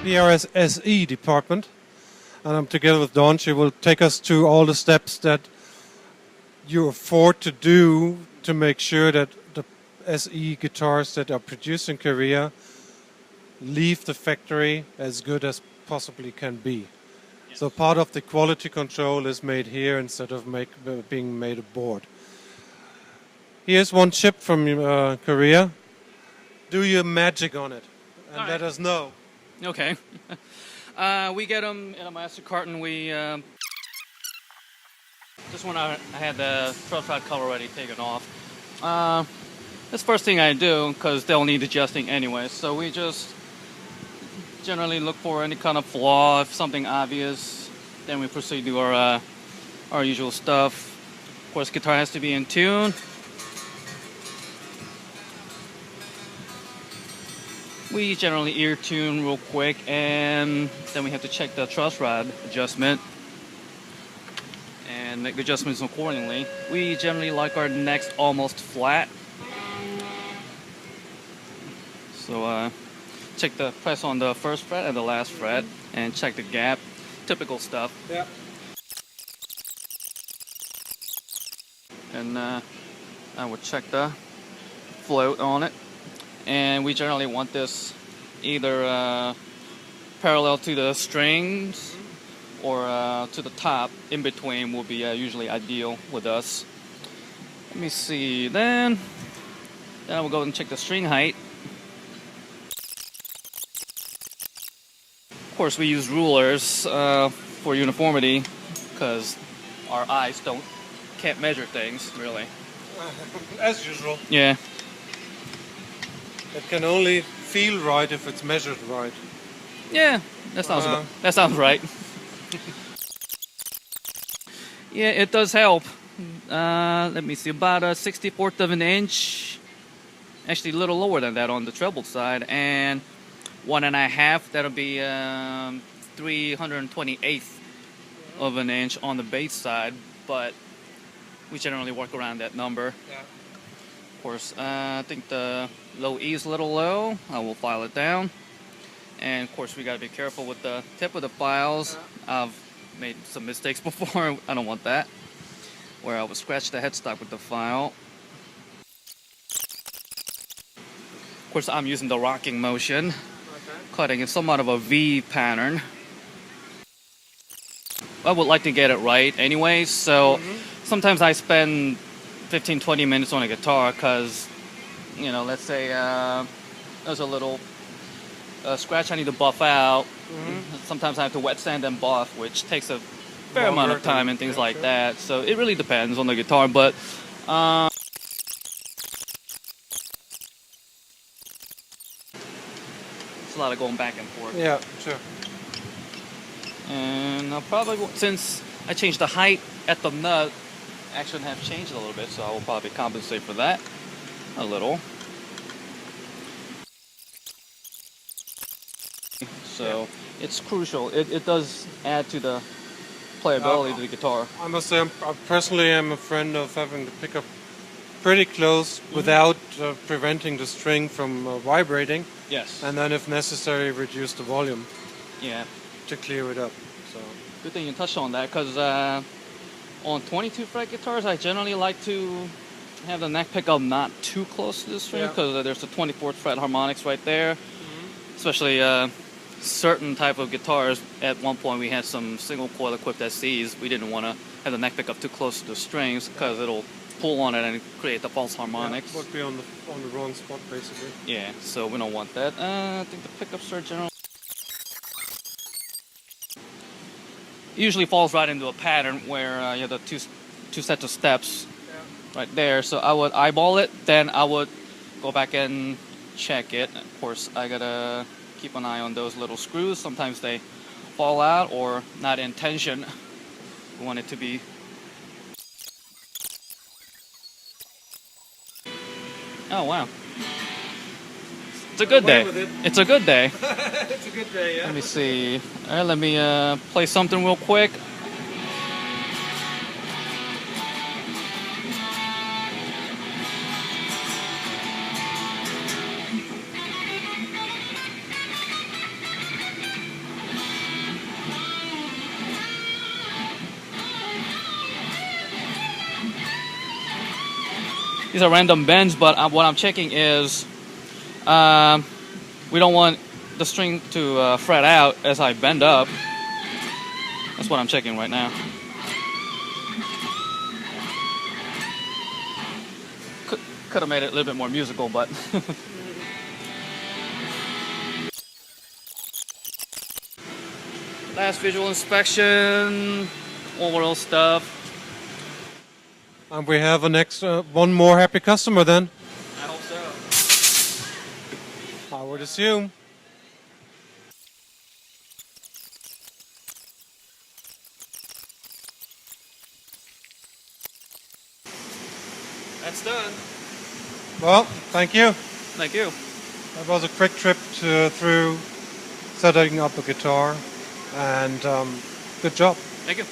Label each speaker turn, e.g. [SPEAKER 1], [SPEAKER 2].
[SPEAKER 1] Prs Se department, and I'm together with Dawn. She will take us through all the steps that you afford to do to make sure that the SE guitars that are produced in Korea leave the factory as good as possibly can be. Yes. So part of the quality control is made here instead of being made aboard. Here's one chip from Korea. Do your magic on it and let us know.
[SPEAKER 2] Okay. We get them in a master carton. We this one I had the truss rod cover already taken off. That's the first thing I do because they'll need adjusting anyway. So we just generally look for any kind of flaw, if something obvious. Then we proceed to our usual stuff. Of course, guitar has to be in tune. We generally ear tune real quick, and then we have to check the truss rod adjustment and make the adjustments accordingly. We generally like our necks almost flat. So check the press on the first fret and the last fret, and check the gap. Typical stuff.
[SPEAKER 1] Yeah.
[SPEAKER 2] And I would check the float on it. And we generally want this either parallel to the strings or to the top. In between will be usually ideal with us. Let me see. Then we'll go and check the string height. Of course, we use rulers for uniformity because our eyes can't measure things really.
[SPEAKER 1] As usual.
[SPEAKER 2] Yeah.
[SPEAKER 1] It can only feel right if it's measured right.
[SPEAKER 2] Yeah, that sounds right. Yeah, it does help. Let me see, about a 64th of an inch. Actually, a little lower than that on the treble side, and 1.5. That'll be 328th of an inch on the bass side, but we generally work around that number.
[SPEAKER 1] Yeah.
[SPEAKER 2] Of course, I think the low E is a little low. I will file it down. And of course, we got to be careful with the tip of the files. I've made some mistakes before. I don't want that. Where I would scratch the headstock with the file. Of course, I'm using the rocking motion, cutting in somewhat of a V pattern. I would like to get it right anyway, so sometimes I spend 15-20 minutes on a guitar because, you know, let's say there's a little scratch I need to buff out. Sometimes I have to wet sand and buff, which takes a fair amount of time and things like that. So it really depends on the guitar, but it's a lot of going back and forth.
[SPEAKER 1] Yeah, sure.
[SPEAKER 2] And I'll probably, since I changed the height at the nut, action have changed a little bit, so I will probably compensate for that a little. So it's crucial. It does add to the playability of the guitar.
[SPEAKER 1] I must say, I personally am a friend of having the pickup pretty close without preventing the string from vibrating.
[SPEAKER 2] Yes.
[SPEAKER 1] And then, if necessary, reduce the volume.
[SPEAKER 2] Yeah.
[SPEAKER 1] To clear it up. So.
[SPEAKER 2] Good thing you touched on that, because on 22 fret guitars, I generally like to have the neck pickup not too close to the string, because there's the 24th fret harmonics right there. Especially certain type of guitars. At one point, we had some single coil equipped SCs. We didn't want to have the neck pickup too close to the strings because it'll pull on it and create the false harmonics.
[SPEAKER 1] Would be on the wrong spot, basically.
[SPEAKER 2] Yeah, so we don't want that. I think the pickups are generally usually falls right into a pattern where you have the two sets of steps right there. So I would eyeball it, then I would go back and check it. Of course, I gotta keep an eye on those little screws. Sometimes they fall out or not in tension. We want it to be. Oh wow. It's a good day. It's a good day.
[SPEAKER 1] It's a good day, yeah.
[SPEAKER 2] Let me see. All right, let me play something real quick. these are random bends, but what I'm checking is we don't want the string to fret out as I bend up. That's what I'm checking right now. Could have made it a little bit more musical, but last visual inspection, overall stuff.
[SPEAKER 1] And we have a next one more happy customer then.
[SPEAKER 2] I hope so.
[SPEAKER 1] I would assume.
[SPEAKER 2] That's done.
[SPEAKER 1] Well, thank you.
[SPEAKER 2] Thank you.
[SPEAKER 1] That was a quick trip through setting up a guitar, and good job.
[SPEAKER 2] Thank you.